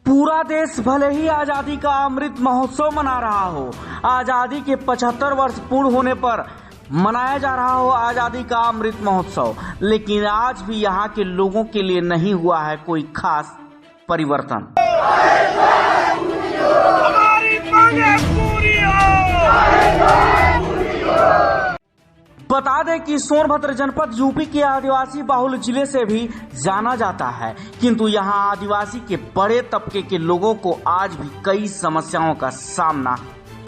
पूरा देश भले ही आजादी का अमृत महोत्सव मना रहा हो, आजादी के 75 वर्ष पूर्ण होने पर मनाया जा रहा हो आजादी का अमृत महोत्सव, लेकिन आज भी यहाँ के लोगों के लिए नहीं हुआ है कोई खास परिवर्तन। बता दें कि सोनभद्र जनपद यूपी के आदिवासी बाहुल जिले से भी जाना जाता है, किंतु यहां आदिवासी के बड़े तबके के लोगों को आज भी कई समस्याओं का सामना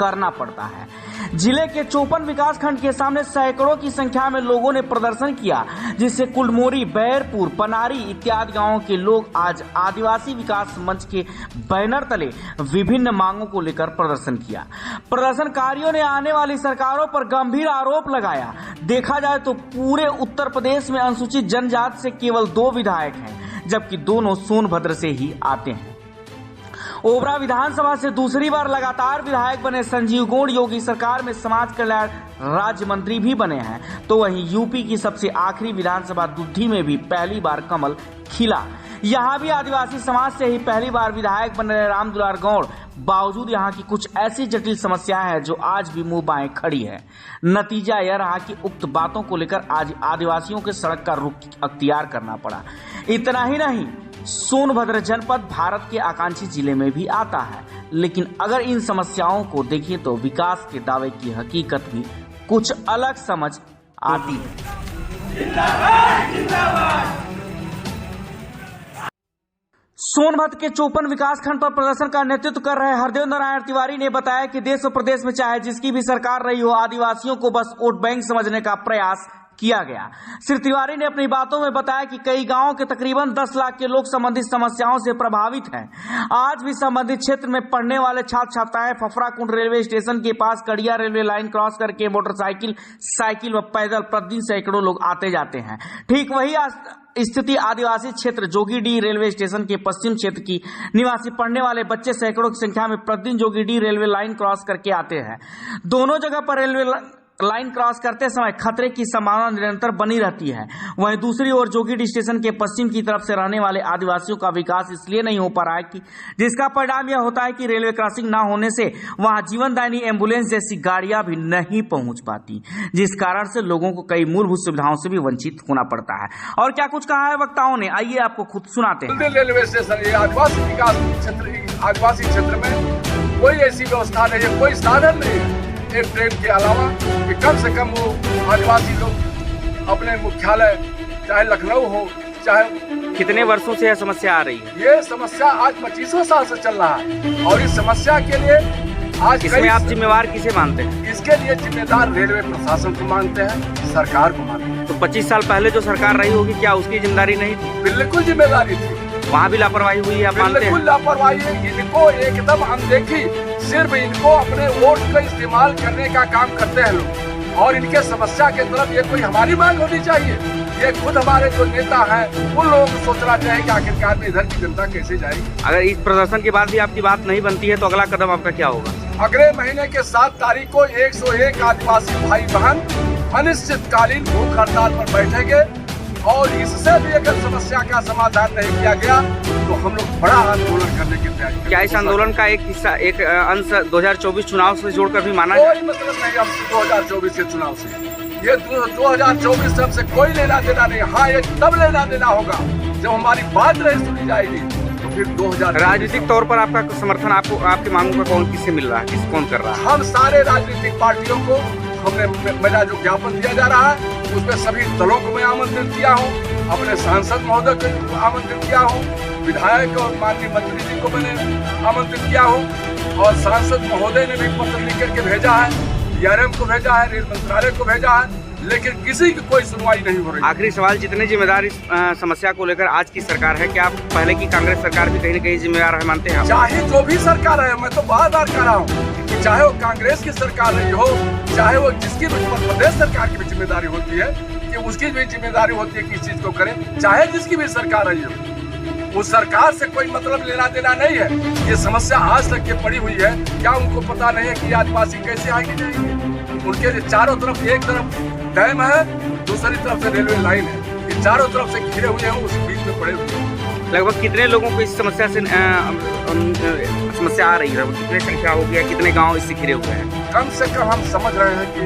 करना पड़ता है। जिले के 54 विकास खंड के सामने सैकड़ों की संख्या में लोगों ने प्रदर्शन किया, जिससे कुलमोरी, बैरपुर, पनारी इत्यादि गांवों के लोग आज आदिवासी विकास मंच के बैनर तले विभिन्न मांगों को लेकर प्रदर्शन किया। प्रदर्शनकारियों ने आने वाली सरकारों पर गंभीर आरोप लगाया। देखा जाए तो पूरे उत्तर प्रदेश में अनुसूचित जनजाति से केवल 2 विधायक हैं, जबकि दोनों सोनभद्र से ही आते हैं। ओबरा विधानसभा से दूसरी बार लगातार विधायक बने संजीव गौड़ योगी सरकार में समाज कल्याण राज्य मंत्री भी बने हैं, तो वहीं यूपी की सबसे आखिरी विधानसभा दुद्धी में भी पहली बार कमल खिला। यहां भी आदिवासी समाज से ही पहली बार विधायक बने रामदुलार गौड़, बावजूद यहां की कुछ ऐसी जटिल समस्याएं हैं जो आज भी मुंह बाएं खड़ी है। नतीजा यह रहा कि उक्त बातों को लेकर आज आदिवासियों के सड़क का रुख अख्तियार करना पड़ा। इतना ही नहीं, सोनभद्र जनपद भारत के आकांक्षी जिले में भी आता है, लेकिन अगर इन समस्याओं को देखें तो विकास के दावे की हकीकत भी कुछ अलग समझ आती है। सोनभद्र के 54 विकास खंड पर प्रदर्शन का नेतृत्व कर रहे हरदेव नारायण तिवारी ने बताया कि देश और प्रदेश में चाहे जिसकी भी सरकार रही हो, आदिवासियों को बस वोट बैंक समझने का प्रयास किया गया। श्री तिवारी ने अपनी बातों में बताया कि कई गांवों के तकरीबन 10 लाख के लोग संबंधित समस्याओं से प्रभावित हैं। आज भी संबंधित क्षेत्र में पढ़ने वाले छात्र छात्राएं फफराकुंड रेलवे स्टेशन के पास कड़िया रेलवे लाइन क्रॉस करके मोटरसाइकिल, साइकिल व पैदल प्रतिदिन सैकड़ों लोग आते जाते हैं। ठीक वही स्थिति आदिवासी क्षेत्र जोगीडीह रेलवे स्टेशन के पश्चिम क्षेत्र की निवासी पढ़ने वाले बच्चे सैकड़ों की संख्या में प्रतिदिन जोगीडीह रेलवे लाइन क्रॉस करके आते हैं। दोनों जगह पर रेलवे लाइन क्रॉस करते समय खतरे की संभावना निरंतर बनी रहती है। वहीं दूसरी ओर जोगीडीह स्टेशन के पश्चिम की तरफ से रहने वाले आदिवासियों का विकास इसलिए नहीं हो पा रहा है कि जिसका परिणाम यह होता है कि रेलवे क्रॉसिंग न होने से वहां जीवनदायिनी एम्बुलेंस जैसी गाड़ियां भी नहीं पहुंच पाती, जिस कारण से लोगों को कई मूलभूत सुविधाओं से भी वंचित होना पड़ता है। और क्या कुछ कहा है वक्ताओं ने, आइए आपको खुद सुनाते हैं। रेलवे स्टेशन आदिवासी विकास क्षेत्र, आदिवासी क्षेत्र में कोई ऐसी व्यवस्था नहीं है, कोई साधन नहीं है एक ट्रेन के अलावा कि कम से कम वो आदिवासी लोग अपने मुख्यालय चाहे लखनऊ हो चाहे। कितने वर्षों से यह समस्या आ रही है? ये समस्या आज 25 साल से चल रहा है और इस समस्या के लिए आज इसमें आप जिम्मेवार किसे मानते हैं? इसके लिए जिम्मेदार रेलवे प्रशासन को मानते हैं, सरकार को मानते हैं। तो 25 साल पहले जो सरकार रही होगी, क्या उसकी जिम्मेदारी नहीं थी? बिल्कुल जिम्मेदारी थी, वहाँ भी लापरवाही हुई है, आप मानते हैं? बिल्कुल लापरवाही है, इनको एकदम अनदेखी, सिर्फ इनको अपने वोट का इस्तेमाल करने का काम करते हैं लोग। और इनके समस्या के तरफ ये कोई हमारी मांग होनी चाहिए, ये खुद हमारे जो नेता हैं उन लोगों को सोचना चाहिए कि आखिरकार में इधर की जनता कैसे जाएगी। अगर इस प्रदर्शन के बाद भी आपकी बात नहीं बनती है तो अगला कदम आपका क्या होगा? अगले महीने के 7 तारीख को 101 आदिवासी भाई बहन अनिश्चितकालीन भूख हड़ताल पर बैठेंगे और इससे भी अगर समस्या का समाधान नहीं किया गया तो हम लोग बड़ा आंदोलन करने की तैयारी करेंगे। क्या इस आंदोलन का एक हिस्सा, एक अंश 2024 चुनाव से जोड़कर भी माना जाए? कोई मतलब नहीं हम 2024 के चुनाव से, ये 2024 से हमसे कोई लेना देना नहीं। हाँ, ये तब लेना देना होगा जब हमारी बात नहीं सुनी जाएगी, तो फिर 2000। राजनीतिक तौर पर आपका समर्थन आपको, आपकी मांगों का कौन किससे मिल रहा है, कौन कर रहा है? हम सारे राजनीतिक पार्टियों को, हमने मेरा जो ज्ञापन दिया जा रहा है उसमें सभी दलों को मैं आमंत्रित किया हूँ, अपने सांसद महोदय को आमंत्रित किया हूँ, विधायक और माननीय मंत्री जी को मैंने आमंत्रित किया हूँ और सांसद महोदय ने भी पत्र लिख करके भेजा है, DRM को भेजा है, रेल मंत्रालय को भेजा है, लेकिन किसी की कोई सुनवाई नहीं हो रही। आखिरी सवाल, जितने जिम्मेदार इस समस्या को लेकर आज की सरकार है, क्या आप पहले की कांग्रेस सरकार भी कहीं न कहीं जिम्मेदार है मानते हैं? चाहे जो भी सरकार है, मैं तो बार बार कह रहा हूँ कि चाहे वो कांग्रेस की सरकार रही हो, चाहे वो जिसकी भी प्रदेश सरकार की भी जिम्मेदारी होती है कि उसकी भी जिम्मेदारी होती है कि इस चीज को करें, चाहे जिसकी भी सरकार रही हो, उस सरकार से कोई मतलब लेना देना नहीं है। ये समस्या आज तक के पड़ी हुई है, क्या उनको पता नहीं है कि आदिवासी कैसे आगे जाएंगे? उनके चारों तरफ, एक तरफ डैम है, दूसरी तरफ से रेलवे लाइन है, ये चारों तरफ से घिरे हुए हैं, उस बीच में पड़े हुए हैं। लगभग कितने लोगों को इस समस्या से समस्या आ रही है? कितने संख्या हो गया, कितने गांव इससे घिरे हुए हैं? कम से कम हम समझ रहे हैं कि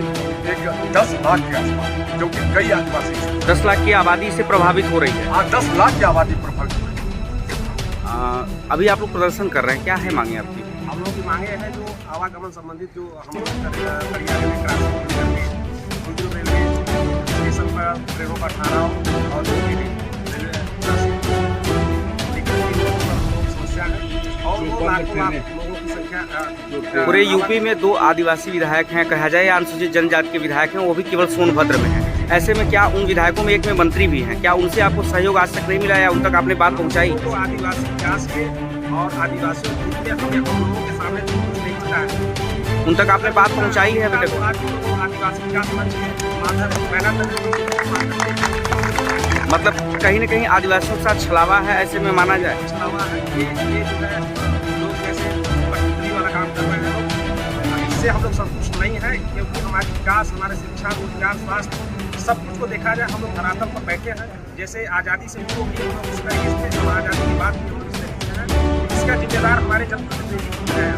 एक 10 लाख के आसपास, जो कि कई आदिवासी हैं। 10 लाख की आबादी से प्रभावित हो रही है। हाँ, 10 लाख की आबादी प्रभावित हो रही है। अभी आप लोग प्रदर्शन कर रहे हैं, क्या है मांगे आपकी? हम लोगों की मांगे हैं जो आवागमन संबंधित जो हम लोग बढ़िया रेलवे स्टेशन पर ट्रेनों का ठहराव और जो रेलवे समस्या है और वो लाखों लोगों की संख्या। पूरे यूपी में 2 आदिवासी विधायक हैं, कहा जाए अनुसूचित जनजाति के विधायक हैं, वो भी केवल सोनभद्र में हैं। ऐसे में क्या उन विधायकों में एक में मंत्री भी हैं, क्या उनसे आपको सहयोग आज तक नहीं मिला या उन तक आपने बात पहुँचाई? तो आदिवासी विकास के और आदिवासियों के हमें लोगों के सामने कुछ नहीं पता है, उन तक आपने बात पहुँचाई है? अभी तक आदिवासी विकास मंच के माध्यम मतलब कहीं न कहीं आदिवासियों के साथ छलावा है, ऐसे में माना जाए? छलावा है। ये जो है लोग जैसे कठपुतली वाला काम कर रहे हैं लोग, इससे हम लोग संतुष्ट नहीं है, क्योंकि हमारे विकास, हमारे शिक्षा, रोजगार, स्वास्थ्य सब कुछ को देखा जाए हम लोग धरातल पर बैठे हैं। जैसे आज़ादी से शुरू की हम लोग उस तरीके से, हम आज़ादी की बात की हम लोग इस तरीके से हैं, इसका जिम्मेदार हमारे जनप्रतिनिधि है।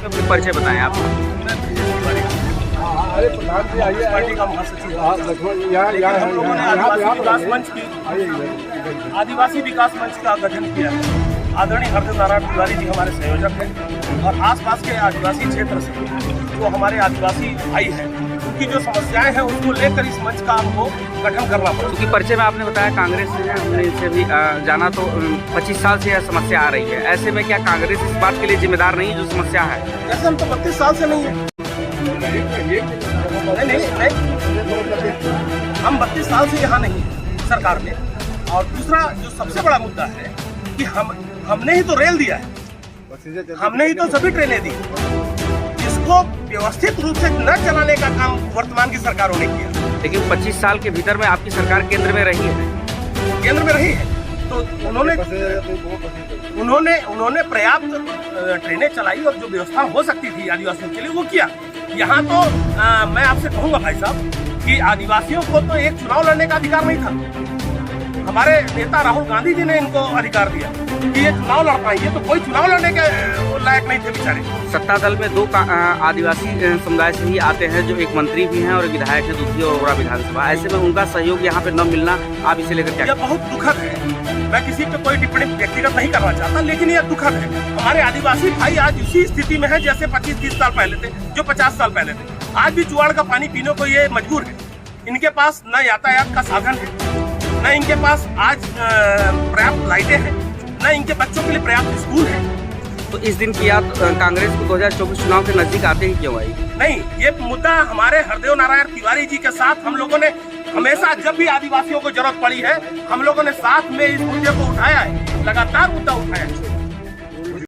अपने परिचय बताएं आप। अरे प्रधान जी आइए, पार्टी का महासचिव हम लोगों ने आदिवासी विकास मंच का गठन किया है। आदरणीय हरदेव नारायण तिवारी जी हमारे संयोजक हैं और आसपास के आदिवासी क्षेत्र से जो हमारे आदिवासी भाई हैं, उनकी जो समस्याएं हैं उसको लेकर इस मंच का हमको गठन करना पड़ा। क्योंकि परिचय में आपने बताया कांग्रेस से है, हमने इनसे भी जाना तो 25 साल से यह समस्या आ रही है। ऐसे में क्या कांग्रेस इस बात के लिए जिम्मेदार नहीं है जो समस्या है? ऐसे हम तो 32 साल से नहीं है। नहीं, हम 32 साल से यहाँ नहीं है सरकार में। और दूसरा जो सबसे बड़ा मुद्दा है कि हमने ही तो रेल दिया है, हमने ही तो सभी ट्रेनें दी, इसको व्यवस्थित रूप से न चलाने का काम वर्तमान की सरकारों ने किया। लेकिन 25 साल के भीतर में आपकी सरकार केंद्र में रही है। केंद्र में रही है तो उन्होंने पर्याप्त ट्रेनें चलाई और जो व्यवस्था हो सकती थी आदिवासियों के लिए वो किया। यहाँ तो मैं आपसे कहूँगा भाई साहब कि आदिवासियों को तो एक चुनाव लड़ने का अधिकार नहीं था। हमारे नेता राहुल गांधी जी ने इनको अधिकार दिया कि ये चुनाव लड़ पाएंगे, तो कोई चुनाव लड़ने के लायक नहीं थे बेचारे। सत्ता दल में 2 आदिवासी समुदाय से ही आते हैं, जो एक मंत्री भी हैं और एक विधायक है दूसरी और ओरा विधानसभा। ऐसे में उनका सहयोग यहाँ पे न मिलना, आप इसे लेकर क्या? यह बहुत दुखद है। मैं किसी पे कोई टिप्पणी व्यक्तिगत नहीं करना चाहता, लेकिन यह दुखद है। हमारे आदिवासी भाई आज उसी स्थिति में है जैसे 25-30 साल पहले थे, जो 50 साल पहले थे। आज भी जुआड़ का पानी पीने को ये मजबूर है। इनके पास न यातायात का साधन है, न इनके पास आज पर्याप्त लाइटें हैं, न इनके बच्चों के लिए पर्याप्त स्कूल है। तो इस दिन की याद कांग्रेस को 2024 चुनाव के नजदीक आते ही क्यों आई? नहीं, ये मुद्दा हमारे हरदेव नारायण तिवारी जी के साथ हम लोगों ने हमेशा, जब भी आदिवासियों को जरूरत पड़ी है, हम लोगों ने साथ में इस मुद्दे को उठाया है, लगातार मुद्दा उठाया है।